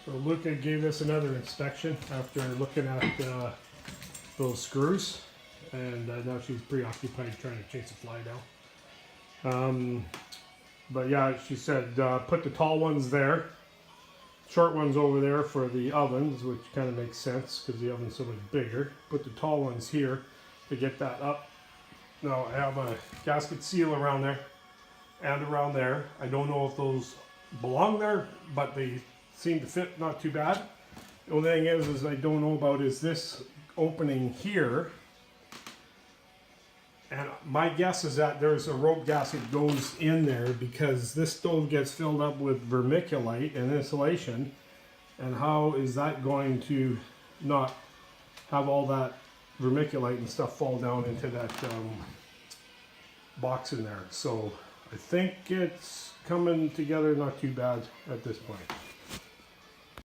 So Luca gave this another inspection after looking at those screws, and now she's preoccupied trying to chase a fly down. But yeah, she said put the tall ones there, short ones over there for the ovens, which kind of makes sense because the oven's so much bigger. Put the tall ones here to get that up. Now I have a gasket seal around there and around there. I don't know if those belong there, but they seem to fit not too bad. The only thing is I don't know about is this opening here. And my guess is that there's a rope gasket goes in there because this stove gets filled up with vermiculite and insulation. And how is that going to not have all that vermiculite and stuff fall down into that box in there? So I think it's coming together not too bad at this point.